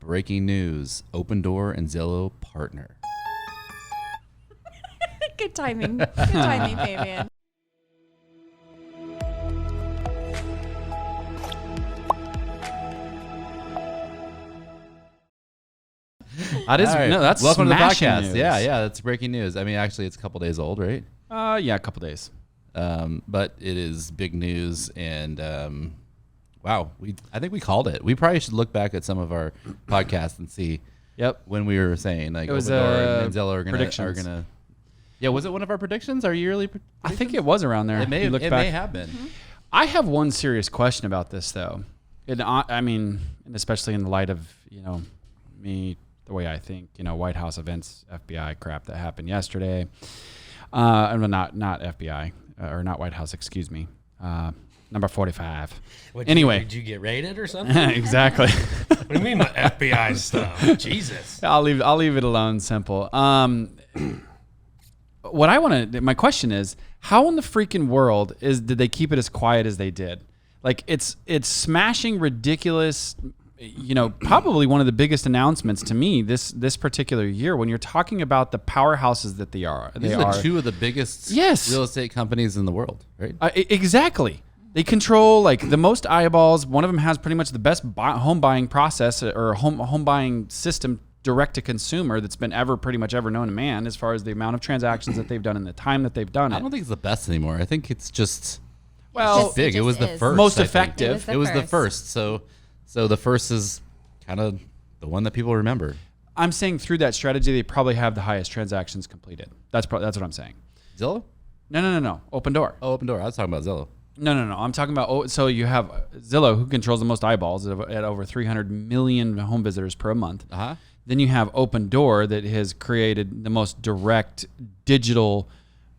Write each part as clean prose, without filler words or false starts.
breaking news. Opendoor and Zillow partner. Good timing. Good timing, Fabian. That is Right. no, that's welcome to the smashing podcast. news. Yeah, that's breaking news. I mean, actually, it's a couple days old, right? Yeah, a couple days. But it is big news, and wow, I think we called it. We probably should look back at some of our podcasts and see. Yep. When we were saying like It was, Opendoor and Zillow are predictions. gonna. Yeah, was it one of our predictions? Our yearly? I think it was around there. It may. You look It back. may have been. Mm-hmm. I have one serious question about this, though. I mean, and especially in the light of me, the way I think, White House events, FBI crap that happened yesterday. Not FBI or not White House. Excuse me. Number 45. Anyway, did you get raided or something? Exactly. What do you mean by FBI stuff? Jesus. I'll leave it alone. Simple. What I want to, my question is, how in the freaking world did they keep it as quiet as they did? Like it's smashing ridiculous, probably one of the biggest announcements to me this particular year when you're talking about the powerhouses that they are. These are two of the biggest real estate companies in the world, right? Exactly. They control like the most eyeballs. One of them has pretty much the best home buying process or home buying system direct to consumer that's been pretty much ever known to man as far as the amount of transactions that they've done and the time that they've done it. I don't think it's the best anymore. I think it's just big. It was the first. Most effective. It was the first. So the first is kind of the one that people remember. I'm saying through that strategy, they probably have the highest transactions completed. That's what I'm saying. Zillow? No. Opendoor. Oh, Opendoor. I was talking about Zillow. No. I'm talking about, so you have Zillow, who controls the most eyeballs at over 300 million home visitors per month. Uh-huh. Then you have Opendoor that has created the most direct digital,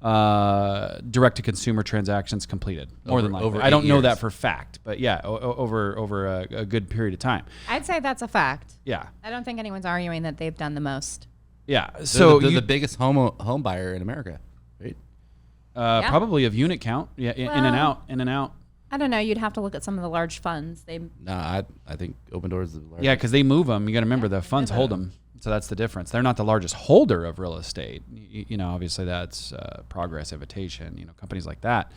direct-to-consumer transactions completed, more than likely. I don't know that for fact, but yeah, over a good period of time. I'd say that's a fact. Yeah. I don't think anyone's arguing that they've done the most. Yeah. So they're the biggest home buyer in America, right? Probably of unit count. Yeah, in and out. I don't know. You'd have to look at some of the large funds. I think Opendoor is the largest. Yeah, because they move them. You got to remember the funds hold them. So that's the difference. They're not the largest holder of real estate. Obviously that's Progress, Invitation, companies like that.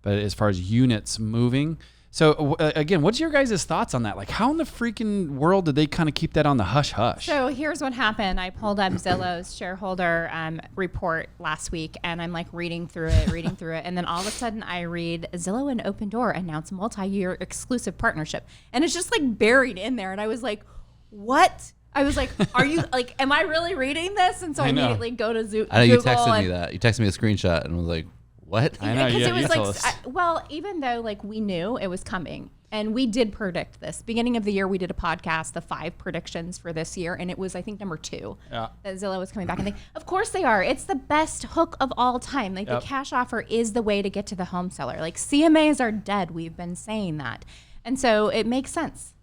But as far as units moving, so again, what's your guys' thoughts on that? Like, how in the freaking world did they kind of keep that on the hush hush? So here's what happened. I pulled up Zillow's shareholder report last week, and I'm like reading through it, and then all of a sudden I read Zillow and Opendoor announce multi-year exclusive partnership, and it's just like buried in there, and I was like, what? I was like, are you like, am I really reading this? And so I immediately go to Google. I know you texted me that. You texted me a screenshot and was like, what? I know. Because it was like, even though like we knew it was coming and we did predict this. Beginning of the year, we did a podcast, the 5 predictions for this year. And it was, I think, number 2 that Zillow was coming back. And of course they are. It's the best hook of all time. Like the cash offer is the way to get to the home seller. Like CMAs are dead. We've been saying that. And so it makes sense.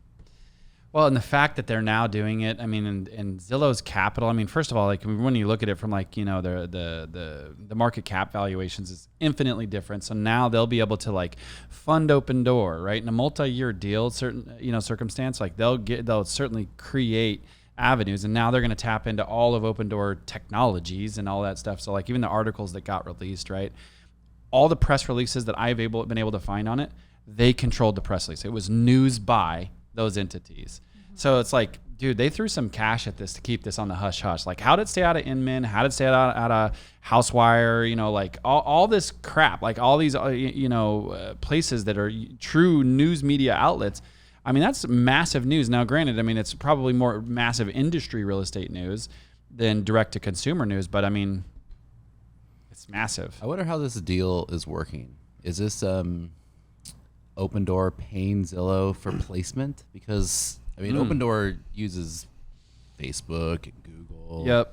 Well, and the fact that they're now doing it, I mean, in Zillow's capital, I mean, first of all, like when you look at it from like, the market cap valuations is infinitely different. So now they'll be able to like fund Opendoor, right? In a multi-year deal, circumstance, like they'll certainly create avenues. And now they're going to tap into all of Opendoor technologies and all that stuff. So like even the articles that got released, right? All the press releases that I've been able to find on it, they controlled the press release. It was news by those entities. So it's like, dude, they threw some cash at this to keep this on the hush hush. Like, how did it stay out of Inman? How did it stay out of Housewire? Like all this crap, like all these, places that are true news media outlets. I mean, that's massive news. Now, granted, I mean, it's probably more massive industry real estate news than direct to consumer news, but I mean, it's massive. I wonder how this deal is working. Is this, Opendoor paying Zillow for placement? Because I mean, Opendoor uses Facebook and Google,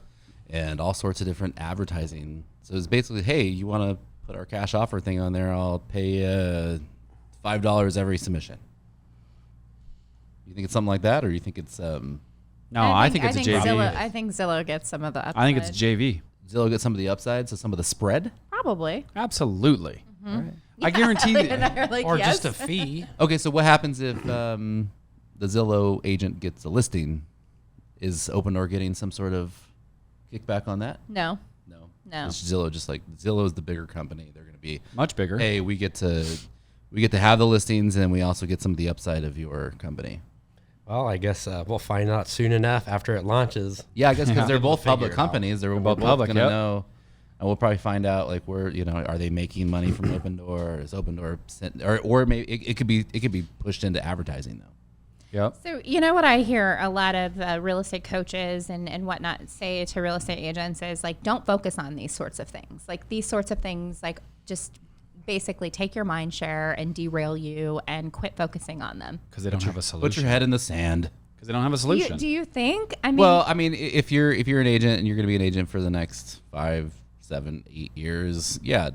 and all sorts of different advertising. So it's basically, hey, you want to put our cash offer thing on there? I'll pay $5 every submission. You think it's something like that, or you think it's? No, I think it's a JV. I think Zillow gets some of the upside. I think it's JV. Zillow gets some of the upside, so some of the spread. Probably. Absolutely. Mm-hmm. All right. I guarantee like, or yes. just a fee. Okay, so what happens if the Zillow agent gets a listing Is Opendoor getting some sort of kickback on that? No. It's Zillow, just like Zillow is the bigger company. They're going to be much bigger. Hey, we get to have the listings, and we also get some of the upside of your company. Well, I guess we'll find out soon enough after it launches. Yeah, I guess because they're both public companies. They're both public, going to know, and we'll probably find out like where are they making money from Opendoor? Is Opendoor or maybe it could be pushed into advertising though. Yep. So you know what I hear a lot of real estate coaches and whatnot say to real estate agents is like, don't focus on these sorts of things. Like these sorts of things, like just basically take your mind share and derail you and quit focusing on them. Because they don't have a solution. Put your head in the sand. Because they don't have a solution. Do you think? I mean, well, I mean, if you're an agent and you're going to be an agent for the next 5, 7, 8 years, yeah,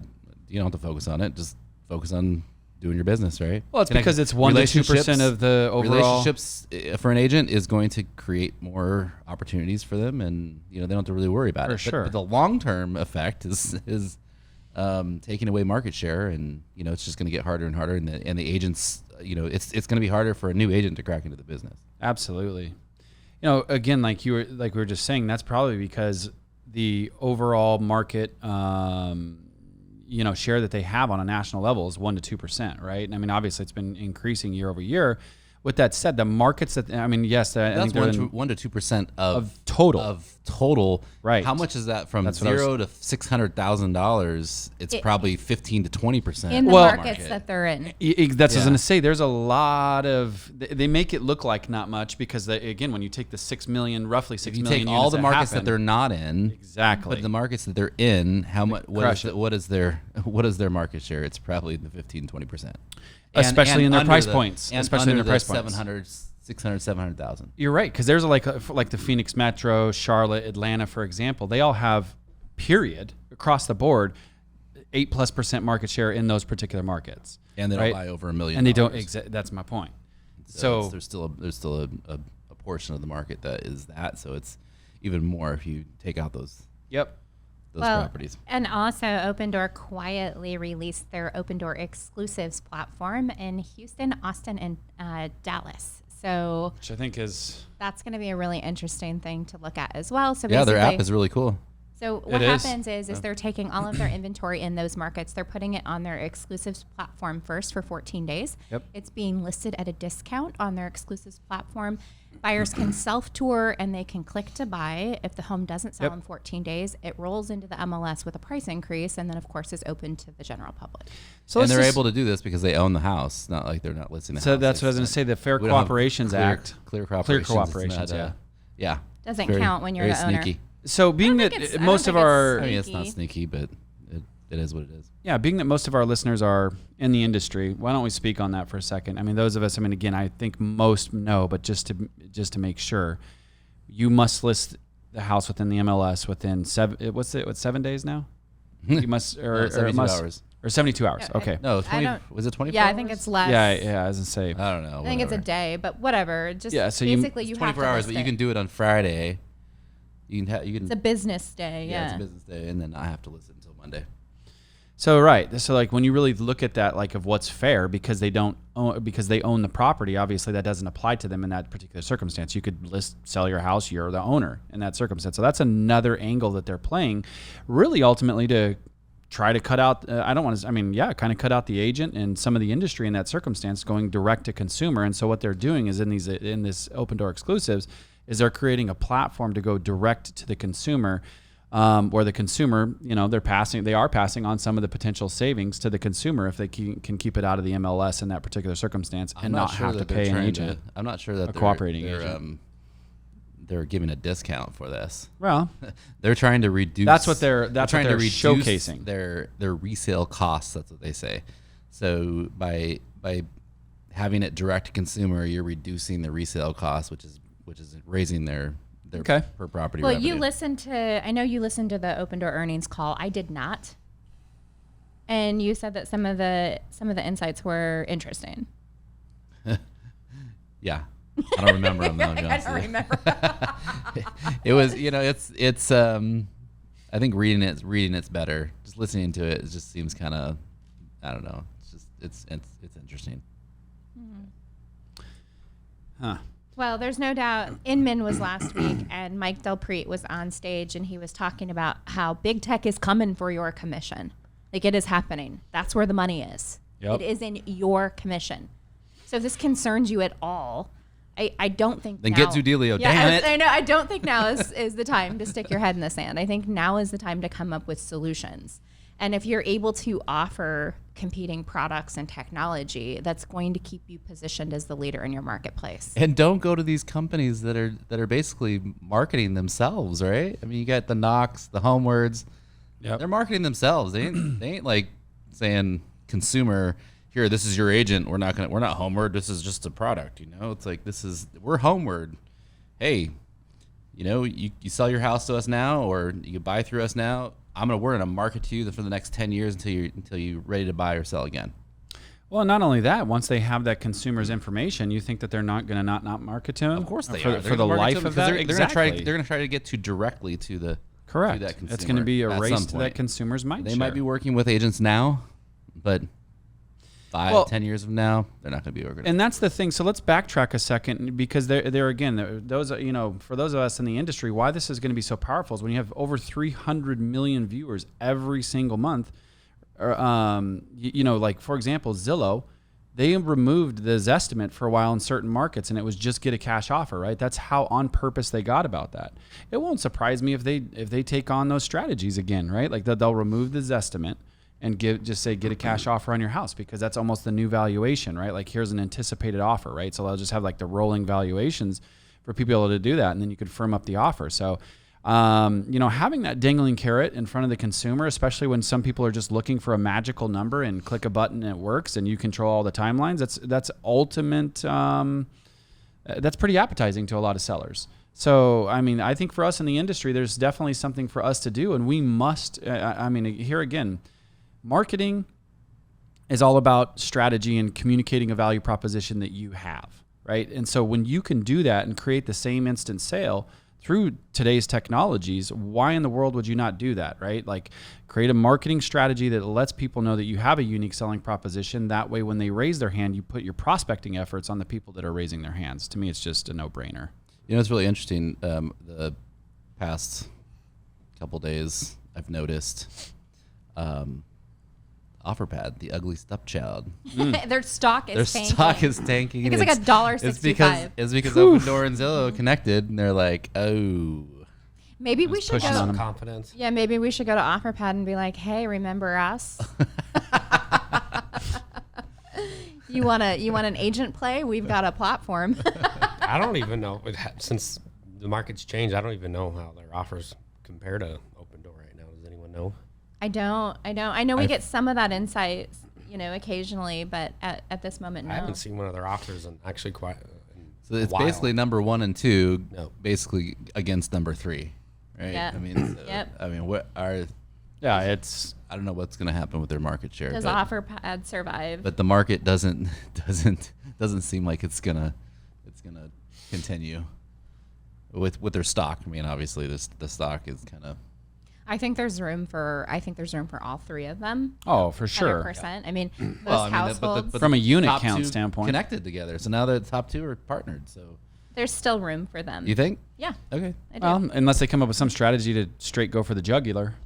you don't have to focus on it. Just focus on doing your business, right? Well, it's because it's 1 to 2% of the overall. Relationships for an agent is going to create more opportunities for them, and they don't have to really worry about it. Sure. But the long-term effect is taking away market share, and it's just going to get harder and harder, and the agents, it's going to be harder for a new agent to crack into the business. Absolutely. Again, like we were just saying, that's probably because the overall market share that they have on a national level is 1 to 2%, right? And I mean, obviously it's been increasing year over year. With that said, the markets that, I mean, yes, I think 1 to 2% of total. Right. How much is that from $0 to $600,000? It's probably 15 to 20% in the markets that they're in. That's what I was going to say. There's a lot of, they make it look like not much because again, when you take the 6 million, roughly 6 million, you take all the markets that they're not in, exactly, but the markets that they're in, how much? What is their market share? It's probably the 15-20%. Especially in their price points. Especially in their price points. 600, 700,000. You're right, because there's like the Phoenix Metro, Charlotte, Atlanta, for example. They all have, period, across the board, 8+% market share in those particular markets. And they don't buy over $1 million. And they don't. That's my point. So there's still a portion of the market that is that. So it's even more if you take out those. Yep. Those properties. And also Opendoor quietly released their Opendoor exclusives platform in Houston, Austin, and Dallas. So which I think that's going to be a really interesting thing to look at as well. So yeah, their app is really cool. So what happens is they're taking all of their inventory in those markets. They're putting it on their exclusives platform first for 14 days. Yep. It's being listed at a discount on their exclusives platform. Buyers can self-tour and they can click to buy. If the home doesn't sell in 14 days, it rolls into the MLS with a price increase, and then of course is open to the general public. So and they're able to do this because they own the house, not like they're not listing the house. So that's what I was going to say. The Fair Cooperations Act, clear cooperations, yeah, doesn't count when you're the owner. Sneaky. So being that most of our, I mean, it's not sneaky, but it is what it is. Yeah, being that most of our listeners are in the industry, why don't we speak on that for a second? I mean, those of us, again, I think most know, but just to make sure, you must list the house within the MLS within 7 days now? You must, or 72 hours. Or 72 hours. Okay. No, 20. Was it 24? Yeah, I think it's less. Yeah. I was gonna say. I don't know. I think it's a day, but whatever. Just so basically you have 24 hours, but you can do it on Friday. You can. It's a business day. Yeah, it's a business day, and then not have to listen until Monday. So right. So like when you really look at that, like of what's fair, because they own the property, obviously that doesn't apply to them in that particular circumstance. You could sell your house, you're the owner in that circumstance. So that's another angle that they're playing, really ultimately to try to cut out, kind of cut out the agent and some of the industry in that circumstance, going direct to consumer. And so what they're doing is in this Opendoor exclusives is they're creating a platform to go direct to the consumer, where the consumer, they are passing on some of the potential savings to the consumer if they can keep it out of the MLS in that particular circumstance and not have to pay an agent. I'm not sure that a cooperating agent. They're giving a discount for this. Well, they're trying to reduce. That's what they're showcasing their resale costs. That's what they say. So by having it direct to consumer, you're reducing the resale cost, which is raising their per property. Well, revenue. I know you listened to the Opendoor earnings call. I did not, and you said that some of the insights were interesting. Yeah. I don't remember them though. I don't remember. It was, it's. I think reading it's better. Just listening to it just seems kind of, I don't know. It's interesting. Huh. Well, there's no doubt. Inman was last week, and Mike Del Prete was on stage, and he was talking about how big tech is coming for your commission. Like, it is happening. That's where the money is. Yep. It is in your commission. So if this concerns you at all, I don't think then now, get Zoodealio. Yeah, damn it. I know. I don't think now is the time to stick your head in the sand. I think now is the time to come up with solutions. And if you're able to offer competing products and technology, that's going to keep you positioned as the leader in your marketplace. And don't go to these companies that are basically marketing themselves, right? I mean, you got the Knox, the HomeWords. Yep. They're marketing themselves. They ain't like saying consumer, here, this is your agent. We're not HomeWord. This is just a product, you know? It's like, we're HomeWord. Hey, you know, you sell your house to us now, or you can buy through us now. We're gonna market to you for the next 10 years until you're ready to buy or sell again. Well, not only that, once they have that consumer's information, you think that they're not going to not market to them? Of course they are. For the life of that? They're Exactly. going to try to get directly to the correct. To that consumer. It's going to be a race to that consumer's mind. They might be working with agents now, but 10 years from now, they're not going to be working. And that's the thing. So let's backtrack a second, because there again, those, you know, for those of us in the industry, why this is going to be so powerful is when you have over 300 million viewers every single month. You know, like for example, Zillow, they removed the Zestimate for a while in certain markets, and it was just get a cash offer, right? That's how on purpose they got about that. It won't surprise me if they take on those strategies again, right? Like they'll remove the Zestimate and get a cash offer on your house, because that's almost the new valuation, right? Like here's an anticipated offer, right? So they'll just have like the rolling valuations for people able to do that, and then you could firm up the offer. So, you know, having that dangling carrot in front of the consumer, especially when some people are just looking for a magical number and click a button and it works and you control all the timelines, that's ultimate. That's pretty appetizing to a lot of sellers. So, I mean, I think for us in the industry, there's definitely something for us to do, and we must, I mean, here again, marketing is all about strategy and communicating a value proposition that you have, right? And so when you can do that and create the same instant sale through today's technologies, why in the world would you not do that, right? Like create a marketing strategy that lets people know that you have a unique selling proposition. That way, when they raise their hand, you put your prospecting efforts on the people that are raising their hands. To me, it's just a no-brainer. You know, it's really interesting. The past couple days, I've noticed OfferPad, the ugly stepchild. Their stock is tanking. Their stock is tanking. It's like $1.65. It's because Opendoor and Zillow connected, and they're like, oh. Maybe we should go. Confidence. Yeah, maybe we should go to OfferPad and be like, hey, remember us? You want an agent play? We've got a platform. I don't even know, since the market's changed, I don't even know how their offers compare to Opendoor right now. Does anyone know? I don't. I know we get some of that insight, you know, occasionally, but at this moment, no. I haven't seen one of their offers in actually quite. So it's basically number 1 and 2, basically against number 3, right? Yeah. I mean, I mean, what are? Yeah, it's. I don't know what's going to happen with their market share. Does OfferPad survive? But the market doesn't seem like it's gonna continue with their stock. I mean, obviously, the stock is kind of. I think there's room for all three of them. Oh, for sure. 100%. I mean, most households. But from a unit count standpoint, connected together. So now the top 2 are partnered. So there's still room for them. You think? Yeah. Okay. I do. Unless they come up with some strategy to straight go for the jugular,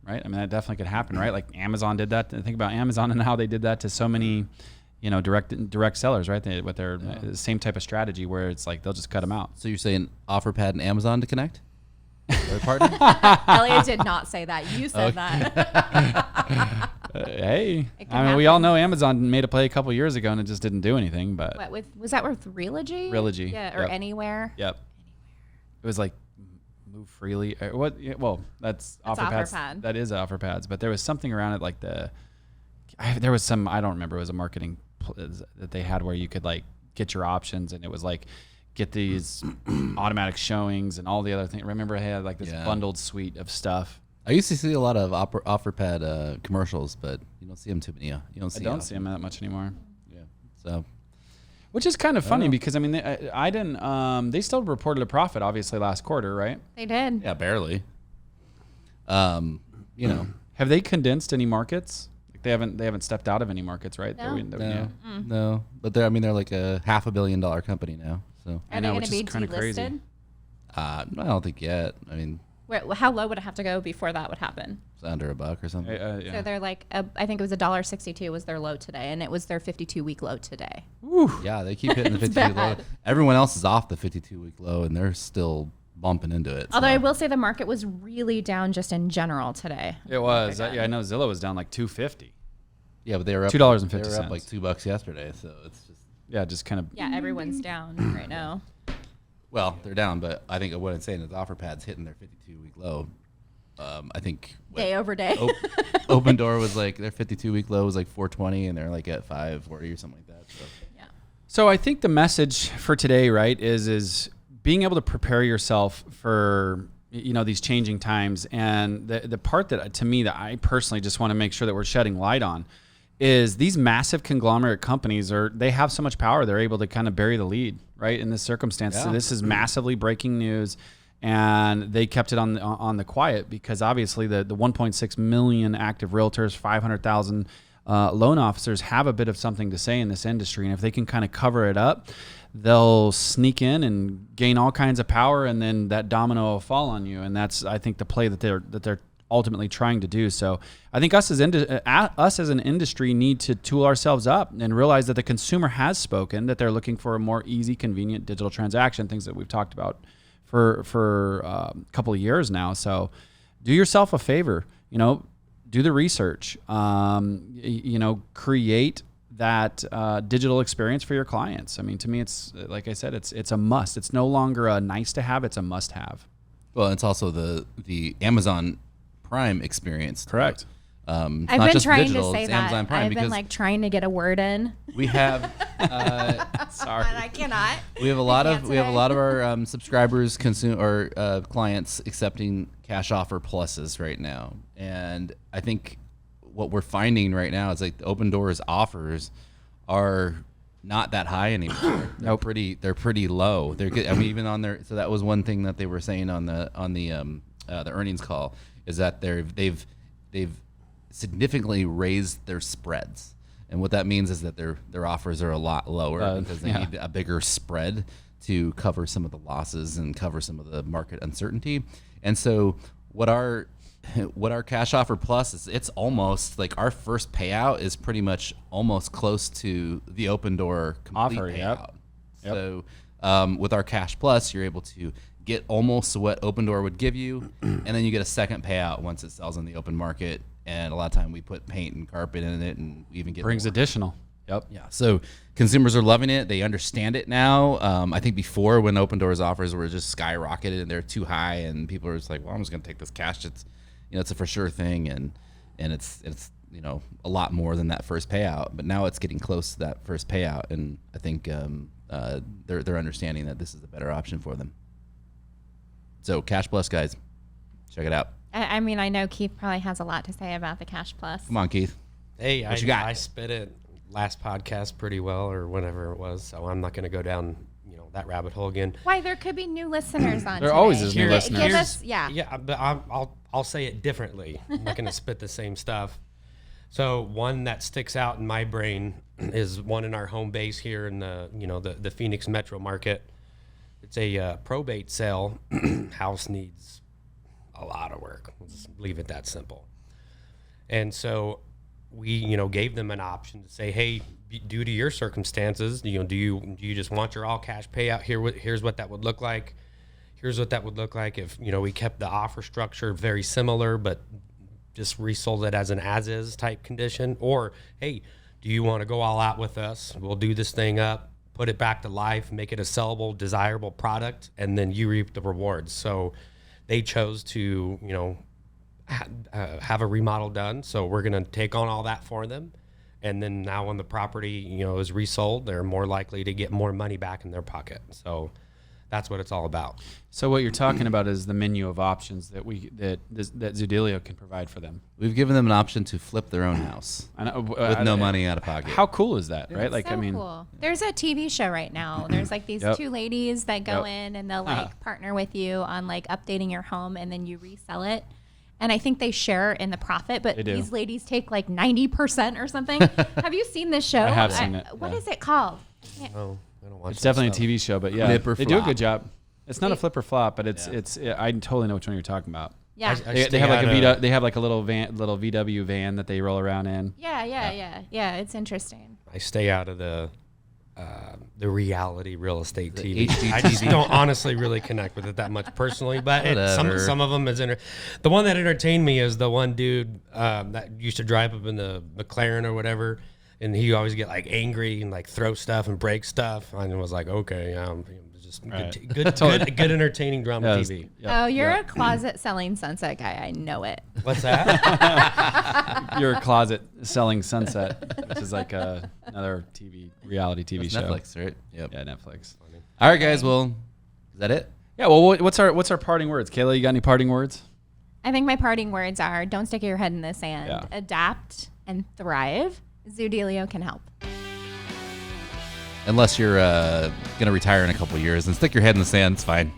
right? I mean, that definitely could happen, right? Like Amazon did that. Think about Amazon and how they did that to so many, you know, direct sellers, right? With their same type of strategy where it's like they'll just cut them out. So you're saying OfferPad and Amazon to connect? Partner? Elliot did not say that. You said that. Hey, I mean, we all know Amazon made a play a couple years ago and it just didn't do anything. But was that with Realogy? Realogy, yeah, or Anywhere. Yep. It was like Move Freely. What? Well, that's OfferPads. OfferPad. That is OfferPads. But there was something around it, like there was some, I don't remember. It was a marketing that they had where you could like get your options, and it was like, get these automatic showings and all the other things. Remember, I had like this bundled suite of stuff. I used to see a lot of OfferPad commercials, but you don't see them too many. You don't see. I don't see them that much anymore. Yeah. So, which is kind of funny because I mean, I didn't. They still reported a profit, obviously, last quarter, right? They did. Yeah, barely. You know, have they condensed any markets? Like they haven't stepped out of any markets, right? No. No. But they're like a $500 million company now. So Are they going to be delisted? I don't think yet. I mean, How low would it have to go before that would happen? it's under $1 or something. Yeah. So they're like, I think it was $1.62 was their low today, and it was their 52-week low today. Woo. Yeah, they keep hitting the 52-week low. Everyone else is off the 52-week low, and they're still bumping into it. Although I will say the market was really down just in general today. It was. Yeah, I know Zillow was down like $2.50. Yeah, but they were up $2.50. They were up like $2 yesterday, so it's just just kind of. Yeah, everyone's down right now. well, they're down, but I think what I'm saying is OfferPad's hitting their 52-week low. I think Day over day. Opendoor was like their 52-week low was like 420, and they're like at 540 or something like that. So. Yeah. So I think the message for today, right, is being able to prepare yourself for these changing times, and the part that to me that I personally just want to make sure that we're shedding light on is these massive conglomerate companies they have so much power, they're able to kind of bury the lead, right, in this circumstance. Yeah. So this is massively breaking news, and they kept it on the quiet because obviously the 1.6 million active realtors, 500,000 loan officers have a bit of something to say in this industry, and if they can kind of cover it up, they'll sneak in and gain all kinds of power, and then that domino will fall on you. And that's, I think, the play that they're ultimately trying to do. So I think us as an industry need to tool ourselves up and realize that the consumer has spoken, that they're looking for a more easy, convenient digital transaction, things that we've talked about for a couple of years now. So do yourself a favor, do the research, create that digital experience for your clients. I mean, to me, it's like I said, it's a must. It's no longer a nice to have; it's a must have. Well, it's also the Amazon Prime experience. Correct. I've been trying to say that. Amazon Prime I've been like trying to get a word in. We have sorry, And I cannot. we have a lot of our subscribers clients accepting cash offer pluses right now, and I think what we're finding right now is like the Opendoor's offers are not that high anymore. They're pretty low. They're good. I mean, even on their, so that was one thing that they were saying on the earnings call, is that they've significantly raised their spreads. And what that means is that their offers are a lot lower because they need a bigger spread to cover some of the losses and cover some of the market uncertainty. And so what our cash offer plus is, it's almost like our first payout is pretty much almost close to the Opendoor complete offer payout. Yep. So with our cash plus, you're able to get almost what Opendoor would give you, and then you get a second payout once it sells in the open market. And a lot of time we put paint and carpet in it, and we even get brings more. additional. Yep. Yeah. So consumers are loving it. They understand it now. I think before, when Opendoor's offers were just skyrocketed and they're too high, and people are just like, well, I'm just going to take this cash. It's, it's a for sure thing. And it's, a lot more than that first payout, but now it's getting close to that first payout. And I think, they're understanding that this is a better option for them. So Cash Plus, guys, check it out. I mean, I know Keith probably has a lot to say about the Cash Plus. Come on, Keith. Hey, What you got? I spit it last podcast pretty well, or whenever it was, so I'm not going to go down that rabbit hole again. Why, there could be new listeners on There today. always is new listeners. Give us, yeah. Yeah, but I'll say it differently. I'm not going to spit the same stuff. So one that sticks out in my brain is one in our home base here in the Phoenix metro market. It's a probate sale. House needs a lot of work. Let's just leave it that simple. And so we, gave them an option to say, hey, due to your circumstances, do you just want your all cash payout? Here's what that would look like. Here's what that would look like if, we kept the offer structure very similar, but just resold it as an as-is type condition. Or, hey, do you want to go all out with us? We'll do this thing up, put it back to life, make it a sellable, desirable product, and then you reap the rewards. So they chose to, have a remodel done. So we're going to take on all that for them. And then now when the property, is resold, they're more likely to get more money back in their pocket. So that's what it's all about. So what you're talking about is the menu of options that that Zoodealio can provide for them. We've given them an option to flip their own house with no money out of pocket. How cool is that, right? So cool. There's a TV show right now. There's like these two ladies that go in and they'll partner with you on like updating your home, and then you resell it. And I think they share in the profit, but these ladies take like 90% or something. Have you seen this show? I have seen it. What is it called? Oh, I don't watch. It's definitely a TV show, but yeah, Flip or they do a flop. good job. It's not a flip or flop, but it's I totally know which one you're talking about. Yeah. They have like they have like a little VW van that they roll around in. Yeah. It's interesting. I stay out of the reality real estate The TV. HGTV. I just don't honestly really connect with it that much personally, but some of them is the one that entertained me is the one dude that used to drive up in the McLaren or whatever, and he always get like angry and like throw stuff and break stuff. And I was like, okay, just good entertaining drama TV. Oh, you're a closet selling Sunset guy. I know it. What's that? You're a closet selling Sunset, which is like another reality TV show. Netflix, right? Yep. Yeah, Netflix. All right, guys. Well, is that it? Yeah. Well, what's our parting words, Kayla? You got any parting words? I think my parting words are: don't stick your head in the sand. Yeah. Adapt and thrive. Zoodealio can help. Unless you're going to retire in a couple of years and stick your head in the sand, it's fine.